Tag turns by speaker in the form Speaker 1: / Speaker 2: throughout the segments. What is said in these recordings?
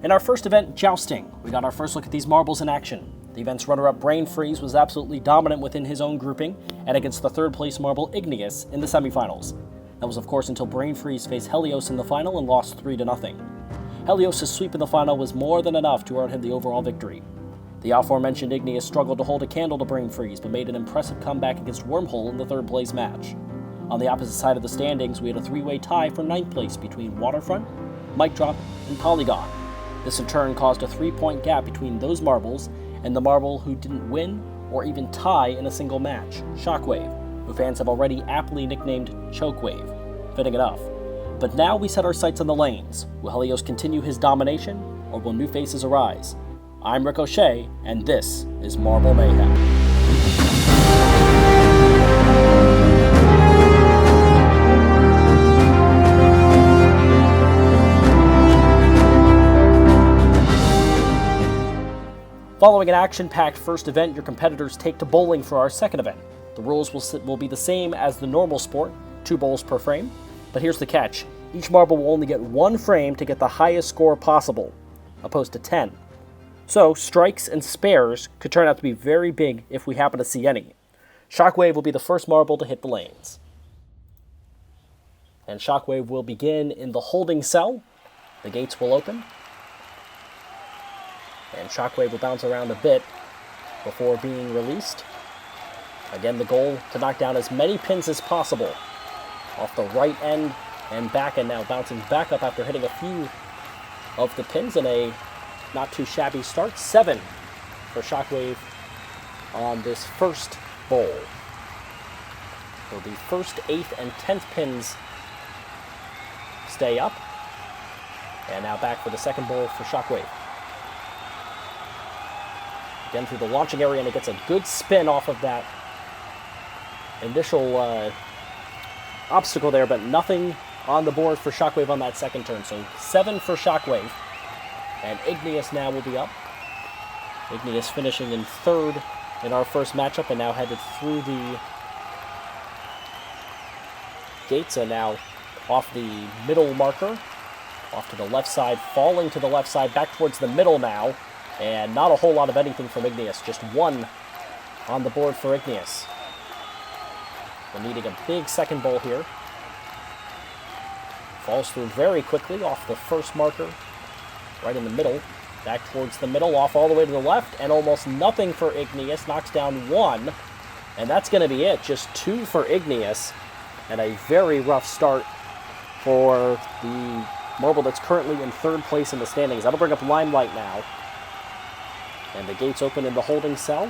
Speaker 1: In our first event, Jousting, we got our first look at these marbles in action. The event's runner-up Brain Freeze was absolutely dominant within his own grouping and against the third place marble Igneous in the semifinals. That was of course until Brain Freeze faced Helios in the final and lost 3-0. Helios' sweep in the final was more than enough to earn him the overall victory. The aforementioned Igneous struggled to hold a candle to Brain Freeze, but made an impressive comeback against Wormhole in the third place match. On the opposite side of the standings, we had a three-way tie for 9th place between Waterfront, Mic Drop, and Polygon. This in turn caused a 3-point gap between those marbles and the marble who didn't win or even tie in a single match, Shockwave, who fans have already aptly nicknamed Chokewave. Fitting enough. But now we set our sights on the lanes. Will Helios continue his domination, or will new faces arise? I'm Ricochet, and this is Marble Mayhem. Following an action-packed first event, your competitors take to bowling for our second event. The rules will be the same as the normal sport, 2 bowls per frame, but here's the catch. Each marble will only get 1 frame to get the highest score possible, opposed to 10. So, strikes and spares could turn out to be very big if we happen to see any. Shockwave will be the first marble to hit the lanes. And Shockwave will begin in the holding cell. The gates will open. And Shockwave will bounce around a bit before being released. Again, the goal to knock down as many pins as possible off the right end and back, and now bouncing back up after hitting a few of the pins in a not too shabby start. 7 for Shockwave on this first bowl. So the first, 8th, and 10th pins stay up. And now back for the second bowl for Shockwave. Again through the launching area, and it gets a good spin off of that initial obstacle there, but nothing on the board for Shockwave on that second turn. So 7 for Shockwave, and Igneous now will be up. Igneous finishing in 3rd in our first matchup, and now headed through the gates, and now off the middle marker, off to the left side, falling to the left side, back towards the middle now. And not a whole lot of anything from Igneous, just 1 on the board for Igneous. We're needing a big second bowl here. Falls through very quickly off the first marker, right in the middle. Back towards the middle, off all the way to the left, and almost nothing for Igneous. Knocks down 1, and that's going to be it. Just 2 for Igneous, and a very rough start for the marble that's currently in 3rd place in the standings. That'll bring up Limelight now. And the gates open in the holding cell.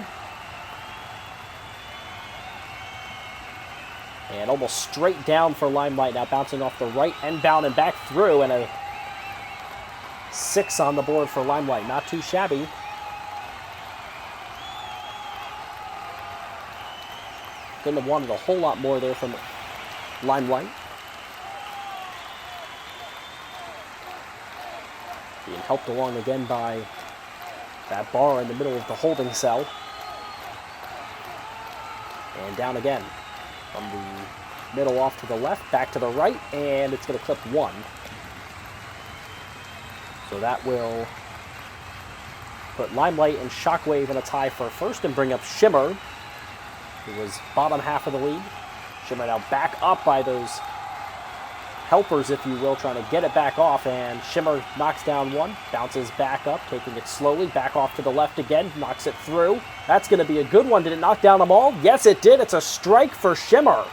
Speaker 1: And almost straight down for Limelight, now bouncing off the right and bound and back through, and a 6 on the board for Limelight. Not too shabby. Couldn't have wanted a whole lot more there from Limelight. Being helped along again by that bar in the middle of the holding cell. And down again. From the middle off to the left, back to the right, and it's going to clip 1. So that will put Limelight and Shockwave in a tie for first and bring up Shimmer, who was bottom half of the league. Shimmer now back up by those helpers, if you will, trying to get it back off, and Shimmer knocks down 1, bounces back up, taking it slowly, back off to the left again, knocks it through. That's going to be a good one. Did it knock down them all? Yes, it did. It's a strike for Shimmer.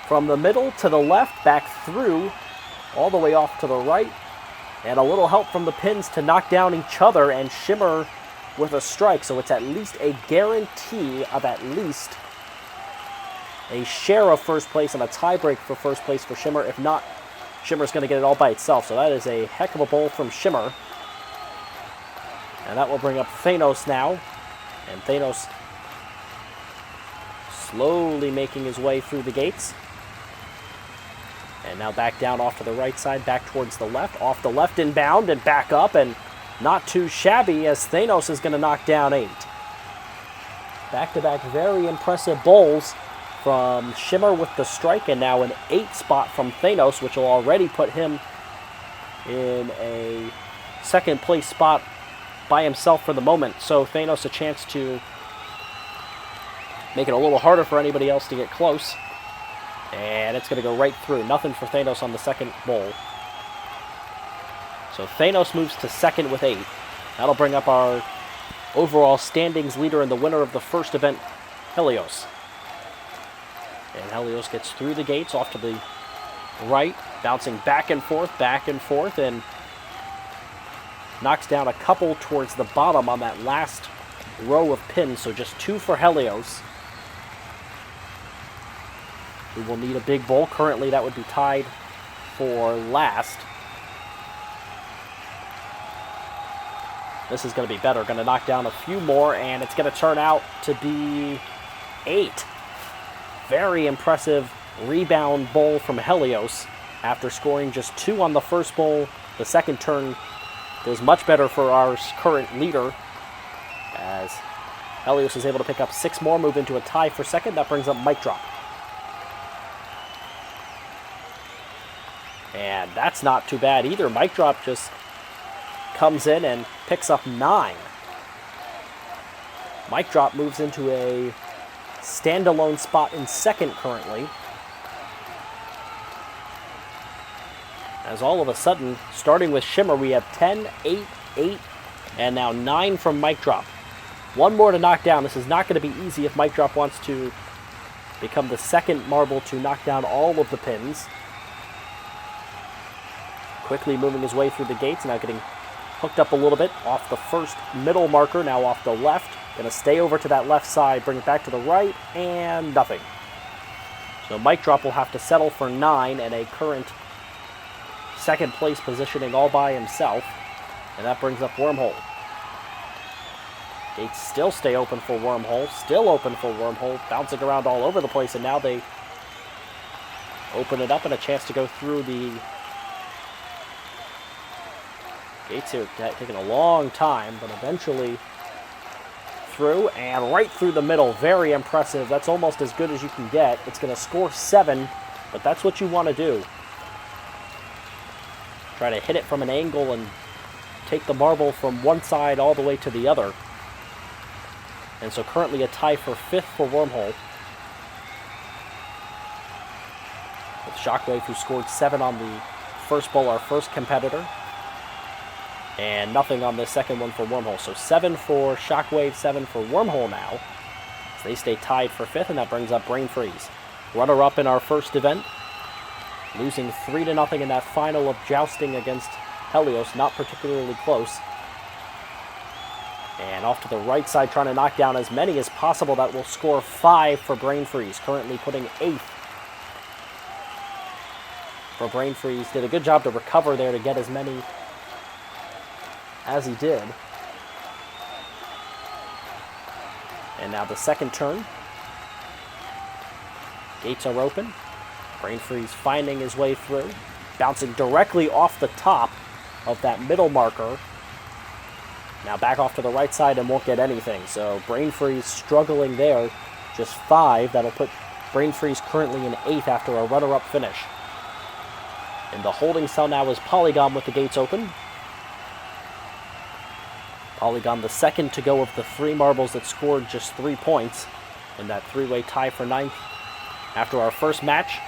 Speaker 1: From the middle to the left, back through, all the way off to the right, and a little help from the pins to knock down each other, and Shimmer with a strike, so it's at least a guarantee of at least a share of first place and a tiebreak for first place for Shimmer. If not, Shimmer's going to get it all by itself. So that is a heck of a bowl from Shimmer. And that will bring up Thanos now. And Thanos slowly making his way through the gates. And now back down off to the right side, back towards the left. Off the left inbound and back up, and not too shabby as Thanos is going to knock down 8. Back-to-back very impressive bowls from Shimmer with the strike, and now an 8 spot from Thanos, which will already put him in a second place spot by himself for the moment. So Thanos a chance to make it a little harder for anybody else to get close. And it's going to go right through. Nothing for Thanos on the second bowl. So Thanos moves to second with 8. That'll bring up our overall standings leader and the winner of the first event, Helios. And Helios gets through the gates off to the right, bouncing back and forth, and knocks down a couple towards the bottom on that last row of pins. So just 2 for Helios, who will need a big bowl. Currently, that would be tied for last. This is going to be better. Going to knock down a few more, and it's going to turn out to be 8. Very impressive rebound bowl from Helios. After scoring just 2 on the first bowl, the second turn goes much better for our current leader, as Helios is able to pick up 6 more, move into a tie for second. That brings up Mic Drop. And that's not too bad either. Mic Drop just comes in and picks up 9. Mic Drop moves into a standalone spot in second currently. As all of a sudden, starting with Shimmer, we have 10, 8, 8, and now 9 from Mic Drop. 1 more to knock down. This is not going to be easy if Mic Drop wants to become the second marble to knock down all of the pins. Quickly moving his way through the gates, now getting hooked up a little bit off the first middle marker, now off the left. Going to stay over to that left side, bring it back to the right, and nothing. So Mic Drop will have to settle for 9 and a current second place positioning all by himself. And that brings up Wormhole. Gates still stay open for Wormhole, still open for Wormhole, bouncing around all over the place, and now they open it up and a chance to go through the gates here. Taking a long time, but eventually through and right through the middle. Very impressive. That's almost as good as you can get. It's going to score 7, but that's what you want to do. Try to hit it from an angle and take the marble from one side all the way to the other. And so currently a tie for 5th for Wormhole, with Shockwave, who scored 7 on the first bowl, our first competitor. And nothing on the second one for Wormhole. So 7 for Shockwave, 7 for Wormhole now. So they stay tied for 5th, and that brings up Brain Freeze. Runner-up in our first event, losing 3-0 in that final of Jousting against Helios. Not particularly close. And off to the right side, trying to knock down as many as possible. That will score 5 for Brain Freeze, currently putting 8th for Brain Freeze. Did a good job to recover there to get as many as he did. And now the second turn. Gates are open. Brain Freeze finding his way through, bouncing directly off the top of that middle marker. Now back off to the right side and won't get anything. So Brain Freeze struggling there. Just 5. That'll put Brain Freeze currently in 8th after a runner-up finish. In the holding cell now is Polygon with the gates open. Polygon the second to go of the 3 marbles that scored just 3 points in that 3-way tie for 9th. After our first match,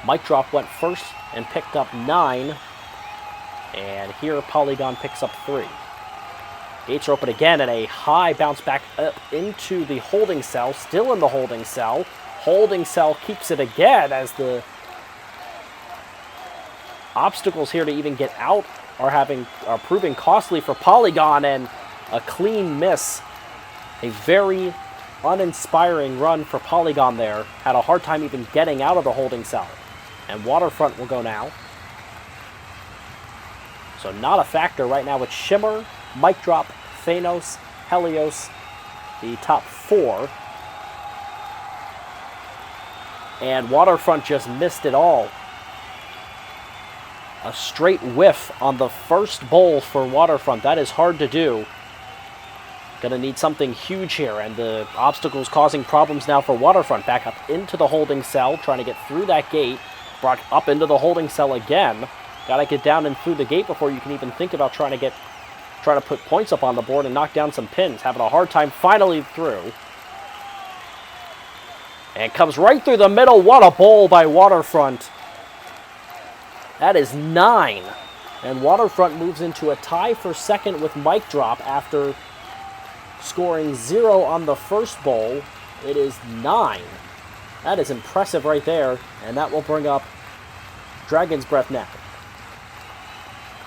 Speaker 1: Mic Drop went first and picked up 9. And here Polygon picks up 3. Gates are open again, and a high bounce back up into the holding cell. Still in the holding cell. Holding cell keeps it again, as the obstacles here to even get out are proving costly for Polygon, and a clean miss. A very uninspiring run for Polygon there. Had a hard time even getting out of the holding cell. And Waterfront will go now. So not a factor right now with Shimmer, Mic Drop, Thanos, Helios, the top 4. And Waterfront just missed it all. A straight whiff on the first bowl for Waterfront. That is hard to do. Gonna need something huge here, and the obstacles causing problems now for Waterfront. Back up into the holding cell, trying to get through that gate. Brought up into the holding cell again. Gotta get down and through the gate before you can even think about trying to put points up on the board and knock down some pins. Having a hard time finally through. And comes right through the middle. What a bowl by Waterfront. That is 9. And Waterfront moves into a tie for second with Mic Drop after scoring 0 on the first bowl. It is 9. That is impressive right there. And that will bring up Dragon's Breath now.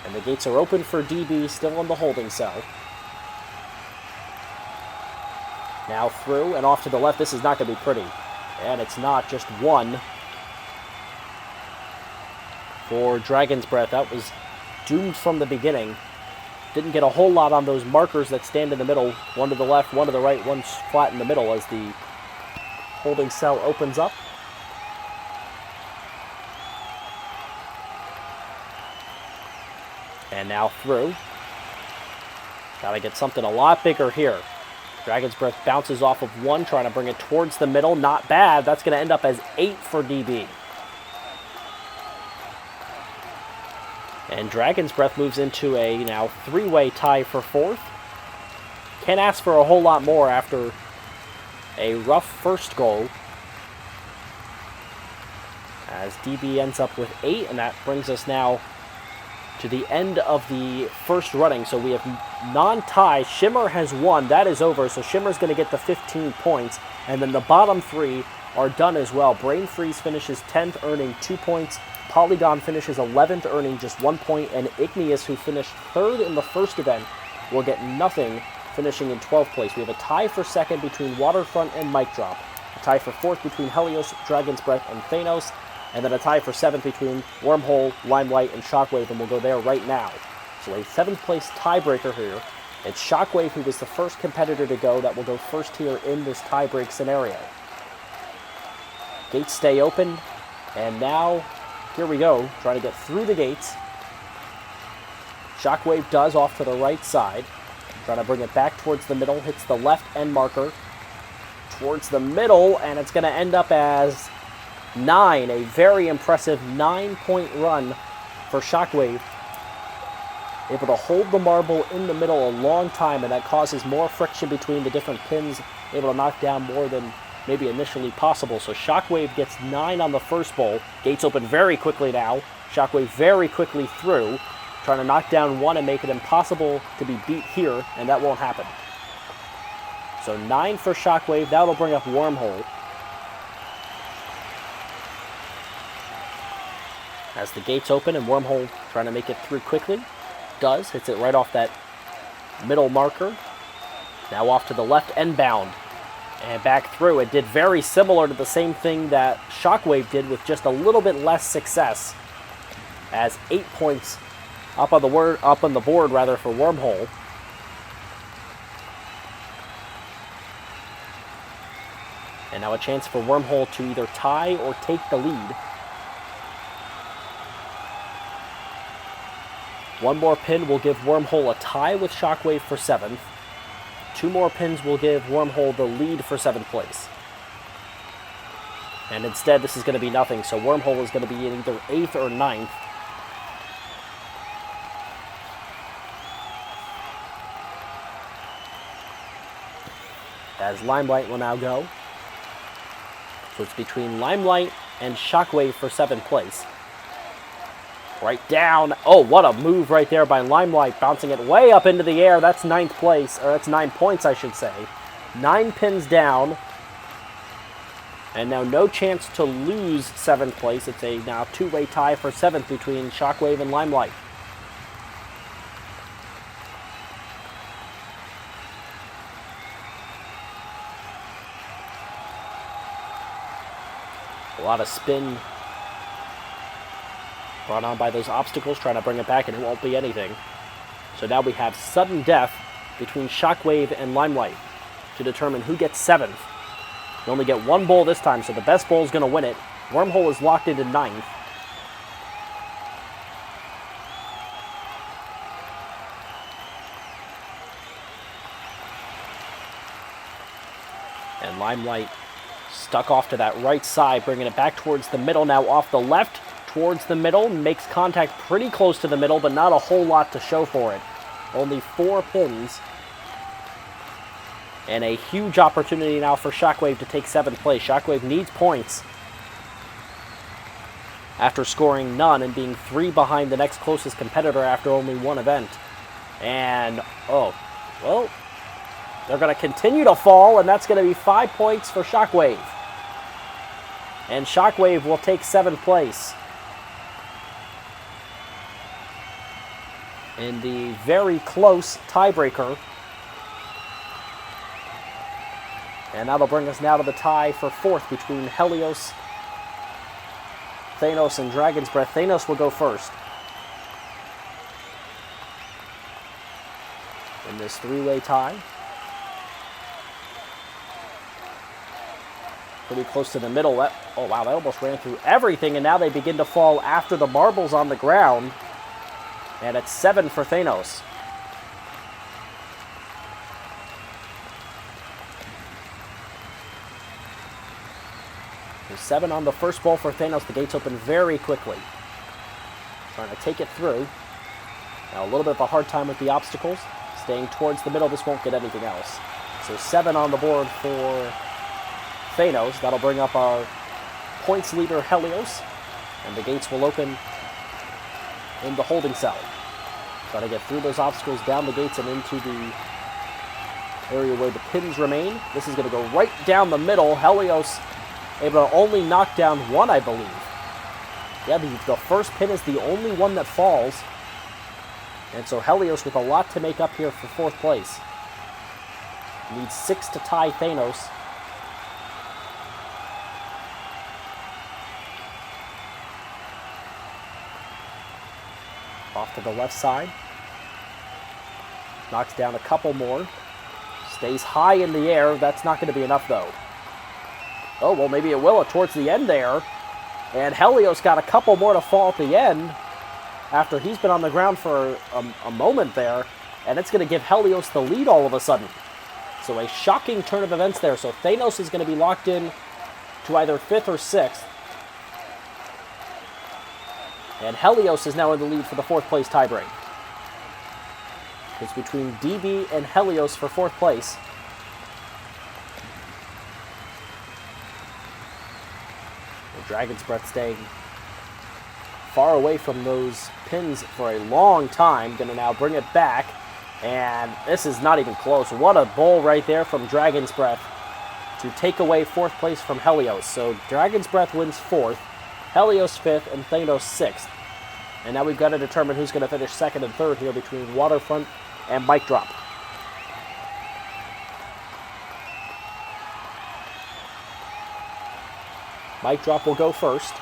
Speaker 1: And the gates are open for DB, still in the holding cell. Now through and off to the left. This is not going to be pretty. And it's not, just 1 for Dragon's Breath. That was doomed from the beginning. Didn't get a whole lot on those markers that stand in the middle. One to the left, one to the right, one flat in the middle as the holding cell opens up. And now through. Gotta get something a lot bigger here. Dragon's Breath bounces off of 1, trying to bring it towards the middle. Not bad. That's going to end up as 8 for DB. And Dragon's Breath moves into a now 3-way tie for 4th. Can't ask for a whole lot more after a rough first goal. As DB ends up with 8, and that brings us now to the end of the first running. So we have non-tie. Shimmer has 1. That is over. So Shimmer's going to get the 15 points. And then the bottom 3 are done as well. Brain Freeze finishes 10th, earning 2 points. Polygon finishes 11th, earning just 1 point. And Igneous, who finished 3rd in the first event, will get nothing, finishing in 12th place. We have a tie for second between Waterfront and Mic Drop. A tie for 4th between Helios, Dragon's Breath, and Thanos. And then a tie for 7th between Wormhole, Limelight, and Shockwave, and we'll go there right now. So a 7th place tiebreaker here. It's Shockwave, who was the first competitor to go, that will go first here in this tiebreak scenario. Gates stay open, and now, here we go, trying to get through the gates. Shockwave does off to the right side. Trying to bring it back towards the middle, hits the left end marker towards the middle, and it's going to end up as 9, a very impressive 9-point run for Shockwave. Able to hold the marble in the middle a long time, and that causes more friction between the different pins, able to knock down more than maybe initially possible. So Shockwave gets 9 on the first bowl. Gates open very quickly now. Shockwave very quickly through, trying to knock down 1 and make it impossible to be beat here, and that won't happen. So 9 for Shockwave. That'll bring up Wormhole. As the gates open and Wormhole trying to make it through quickly. Does. Hits it right off that middle marker. Now off to the left end bound. And back through. It did very similar to the same thing that Shockwave did, with just a little bit less success. As 8 points up on the board for Wormhole. And now a chance for Wormhole to either tie or take the lead. One more pin will give Wormhole a tie with Shockwave for 7th. 2 more pins will give Wormhole the lead for 7th place. And instead, this is going to be nothing, so Wormhole is going to be in either 8th or 9th. As Limelight will now go. So it's between Limelight and Shockwave for 7th place. Right down. Oh, what a move right there by Limelight, bouncing it way up into the air. That's 9th place, or that's 9 points, I should say. 9 pins down. And now no chance to lose 7th place. It's a now 2-way tie for 7th between Shockwave and Limelight. A lot of spin brought on by those obstacles, trying to bring it back, and it won't be anything. So now we have sudden death between Shockwave and Limelight to determine who gets 7th. You only get 1 bowl this time, so the best bowl is going to win it. Wormhole is locked into 9th. And Limelight stuck off to that right side, bringing it back towards the middle, now off the left, towards the middle, makes contact pretty close to the middle, but not a whole lot to show for it. Only 4 pins. And a huge opportunity now for Shockwave to take 7th place. Shockwave needs points after scoring none and being 3 behind the next closest competitor after only 1 event. And, oh, well, they're going to continue to fall, and that's going to be 5 points for Shockwave. And Shockwave will take 7th place. In the very close tiebreaker. And that'll bring us now to the tie for 4th between Helios, Thanos, and Dragon's Breath. Thanos will go first in this 3-way tie. Pretty close to the middle. Oh wow, that almost ran through everything, and now they begin to fall after the marbles on the ground. And it's 7 for Thanos. There's 7 on the first ball for Thanos. The gates open very quickly. Trying to take it through. Now a little bit of a hard time with the obstacles. Staying towards the middle, this won't get anything else. So 7 on the board for Thanos. That'll bring up our points leader, Helios. And the gates will open in the holding cell. Try to get through those obstacles, down the gates, and into the area where the pins remain. This is going to go right down the middle. Helios able to only knock down 1, I believe. Yeah, the first pin is the only one that falls. And so Helios with a lot to make up here for 4th place. Needs 6 to tie Thanos. Off to the left side. Knocks down a couple more. Stays high in the air. That's not going to be enough, though. Oh, well, maybe it will towards the end there. And Helios got a couple more to fall at the end after he's been on the ground for a moment there. And it's going to give Helios the lead all of a sudden. So a shocking turn of events there. So Thanos is going to be locked in to either 5th or 6th. And Helios is now in the lead for the 4th place tiebreak. It's between DB and Helios for 4th place. The Dragon's Breath staying far away from those pins for a long time. Going to now bring it back. And this is not even close. What a bowl right there from Dragon's Breath to take away 4th place from Helios. So Dragon's Breath wins 4th, Helios 5th, and Thanos 6th. And now we've got to determine who's going to finish 2nd and 3rd here between Waterfront and Mic Drop. Mic Drop will go first.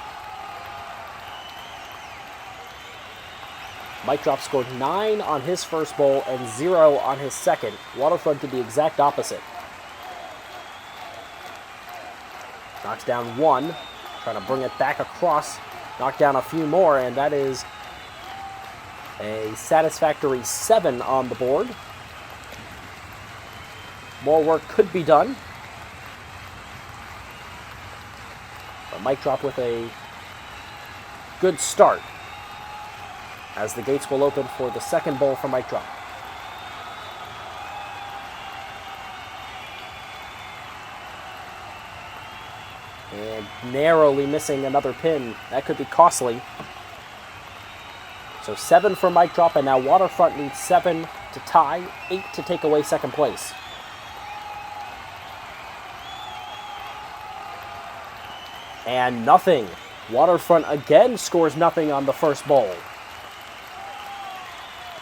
Speaker 1: Mic Drop scored 9 on his first bowl and 0 on his second. Waterfront did the exact opposite. Knocks down 1, trying to bring it back across. Knock down a few more, and that is a satisfactory 7 on the board. More work could be done. But Mic Drop with a good start, as the gates will open for the second bowl for Mic Drop. And narrowly missing another pin. That could be costly. So 7 for Mic Drop, and now Waterfront needs 7 to tie, 8 to take away 2nd place. And nothing. Waterfront again scores nothing on the first bowl.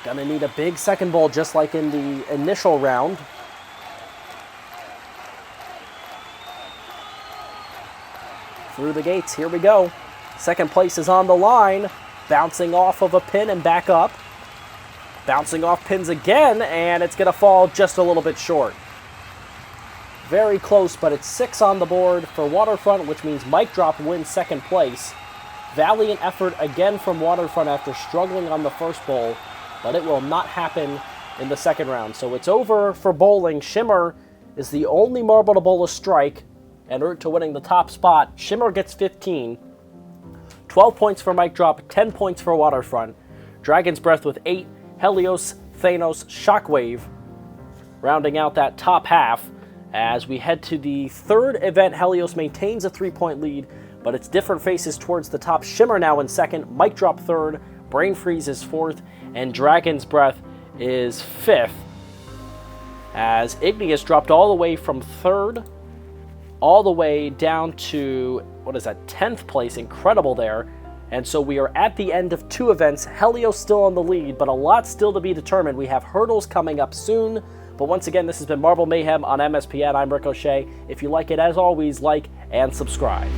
Speaker 1: Gonna need a big second bowl just like in the initial round. Through the gates, here we go. 2nd place is on the line. Bouncing off of a pin and back up. Bouncing off pins again, and it's gonna fall just a little bit short. Very close, but it's 6 on the board for Waterfront, which means Mic Drop wins 2nd place. Valiant effort again from Waterfront after struggling on the first bowl, but it will not happen in the second round. So it's over for bowling. Shimmer is the only marble to bowl a strike en route to winning the top spot. Shimmer gets 15. 12 points for Mic Drop, 10 points for Waterfront. Dragon's Breath with 8, Helios, Thanos, Shockwave, rounding out that top half. As we head to the third event, Helios maintains a 3-point lead, but it's different faces towards the top. Shimmer now in second, Mic Drop third, Brain Freeze is fourth, and Dragon's Breath is fifth. As Igneous dropped all the way from third, all the way down to, 10th place. Incredible there. And so we are at the end of 2 events. Helios still on the lead, but a lot still to be determined. We have hurdles coming up soon. But once again, this has been Marble Mayhem on MSPN. I'm Ricochet. If you like it, as always, like and subscribe.